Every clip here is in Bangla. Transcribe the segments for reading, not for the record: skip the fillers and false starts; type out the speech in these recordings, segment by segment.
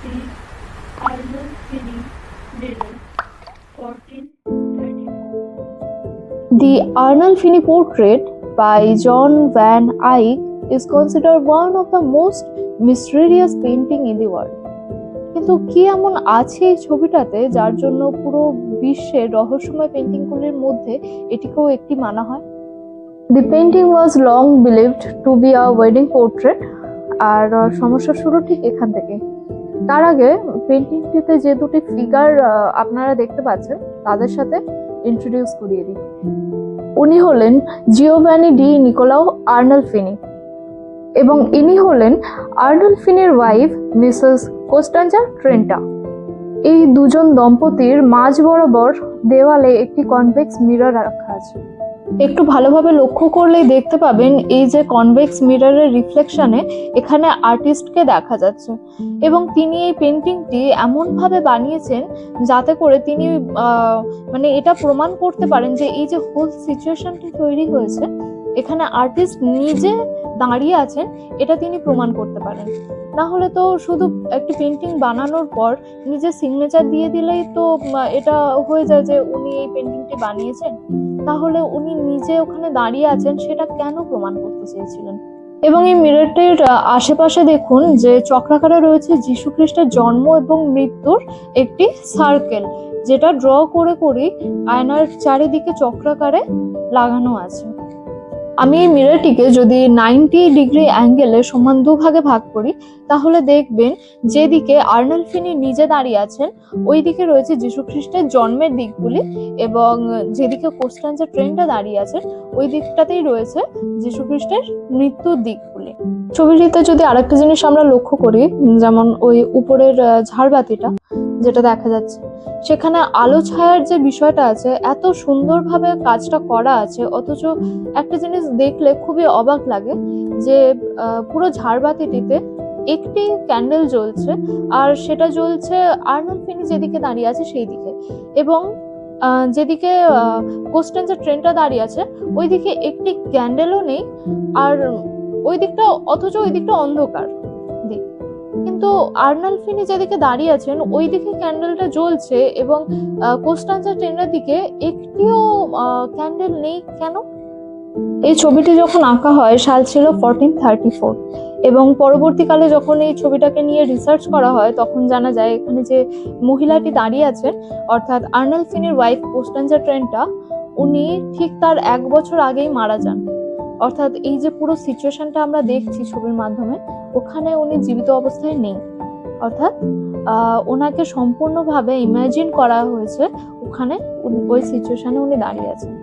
is Arnold Finney Riddle, 1434. The Arnold Finney portrait by John Van Eyck is considered one of the most mysterious painting in the world. কিন্তু কি এমন আছে এই ছবিটাতে যার জন্য পুরো বিশ্বের রহস্যময় পেন্টিংগুলির মধ্যে এটিকেও একটি মানা হয়? The painting was long believed to be a wedding portrait, আর সমস্যা শুরু ঠিক এখান থেকে। তার আগে পেন্টিংটিতে যে দুটি ফিগার আপনারা দেখতে পাচ্ছেন তাদের সাথে ইন্ট্রোডিউস করিয়ে দিই। উনি হলেন জিওভানি ডি নিকোলাও আর্নল্ড ফিনি এবং ইনি হলেন আর্নল্ড ফিনির ওয়াইফ মিসেস কস্টাঞ্জা ট্রেন্টা। এই দুজন দম্পতির মাঝ বরাবর দেওয়ালে একটি কনভেক্স মিরর রাখা আছে। একটু ভালোভাবে লক্ষ্য করলেই দেখতে পাবেন এই যে কনভেক্স মিররের রিফ্লেকশনে এখানে আর্টিস্টকে দেখা যাচ্ছে এবং তিনি এই পেন্টিংটি এমনভাবে বানিয়েছেন যাতে করে তিনি মানে এটা প্রমাণ করতে পারেন যে এই যে হোল সিচুয়েশনটি তৈরি হয়েছে এখানে আর্টিস্ট নিজে দাঁড়িয়ে আছেন, এটা তিনি প্রমাণ করতে পারেন। না হলে তো শুধু একটি পেন্টিং বানানোর পর নিজে সিগনেচার দিয়ে দিলেই তো এটা হয়ে যায় যে উনি এই পেন্টিংটি বানিয়েছেন। তাহলে উনি নিজে ওখানে দাঁড়িয়ে আছেন সেটা কেন প্রমাণ করতে চেয়েছিলেন? এবং এই মিররটির আশেপাশে দেখুন যে চক্রাকারে রয়েছে যীশু খ্রিস্টের জন্ম এবং মৃত্যুর একটি সার্কেল, যেটা ড্র করে করে আয়নার চারিদিকে চক্রাকারে লাগানো আছে। আমি এই মিররটিকে যদি 90 ডিগ্রি অ্যাঙ্গেলে সমান দুভাগে ভাগ করি তাহলে দেখবেন যেদিকে আর্নল্ড ফিনি নিজে দাঁড়িয়ে আছেন ওই দিকে রয়েছে যীশু খ্রিস্টের জন্মের দিকগুলি এবং যেদিকে কস্টাঞ্জা ট্রেন্টা দাঁড়িয়ে আছেন ওই দিকটাতেই রয়েছে যীশু খ্রিস্টের মৃত্যুর দিকগুলি। ছবিটিতে যদি আরেকটা জিনিস আমরা লক্ষ্য করি, যেমন ওই উপরের ঝাড়বাতিটা যেটা দেখা যাচ্ছে সেখানে আলো ছায়ার যে বিষয়টা আছে এত সুন্দরভাবে কাজটা করা আছে, অথচ একটা জিনিস দেখলে খুবই অবাক লাগে যে পুরো ঝাড়বাতিটিতে একটি ক্যান্ডেল জ্বলছে আর সেটা জ্বলছে আর্নল্ড ফিনি যেদিকে দাঁড়িয়ে আছে সেই দিকে, এবং যেদিকে কস্টাঞ্জা ট্রেন্টা দাঁড়িয়ে আছে ওই দিকে একটি ক্যান্ডেলও নেই আর ওই দিকটা, অথচ ওই দিকটা অন্ধকার দিক। কিন্তু আর্নল্ড ফিনি যেদিকে দাঁড়িয়ে আছেন ওই দিকে ক্যান্ডেলটা জ্বলছে এবং কস্টাঞ্জা ট্রেন্টার দিকে একটিও ক্যান্ডেল নেই কেন? এই ছবিটি যখন আঁকা হয় সাল ছিল 1434 এবং পরবর্তীকালে যখন এই ছবিটাকে নিয়ে রিসার্চ করা হয় তখন জানা যায় এখানে যে মহিলাটি দাঁড়িয়ে আছেন অর্থাৎ আর্নল্ড ফিনির ওয়াইফ কস্টাঞ্জা ট্রেন্টা, উনি ঠিক তার 1 বছর আগেই মারা যান। অর্থাৎ এই যে পুরো সিচুয়েশনটা আমরা দেখছি ছবির মাধ্যমে ওখানে উনি জীবিত অবস্থায় নেই, অর্থাৎ ওনাকে সম্পূর্ণভাবে ইমাজিন করা হয়েছে ওখানে ওই সিচুয়েশনে উনি দাঁড়িয়ে আছেন।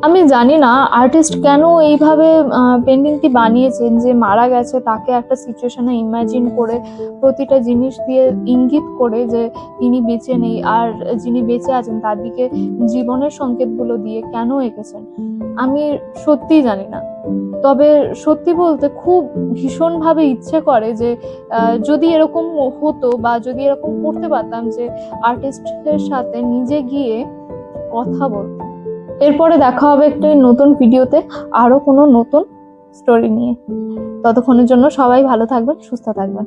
আমি জানি না আর্টিস্ট কেন এইভাবে পেন্টিংটি বানিয়েছেন যে মারা গেছে তাকে একটা সিচুয়েশনে ইমাজিন করে প্রতিটা জিনিস দিয়ে ইঙ্গিত করে যে তিনি বেঁচে নেই আর যিনি বেঁচে আছেন তার দিকে জীবনের সংকেতগুলো দিয়ে কেন এঁকেছেন আমি সত্যিই জানি না। তবে সত্যি বলতে খুব ভীষণভাবে ইচ্ছে করে যে যদি এরকম হতো বা যদি এরকম করতে পারতাম যে আর্টিস্টের সাথে নিজে গিয়ে কথা বলতে। এরপরে দেখা হবে একটি নতুন ভিডিওতে আরো কোনো নতুন স্টোরি নিয়ে। ততক্ষণের জন্য সবাই ভালো থাকবেন, সুস্থ থাকবেন।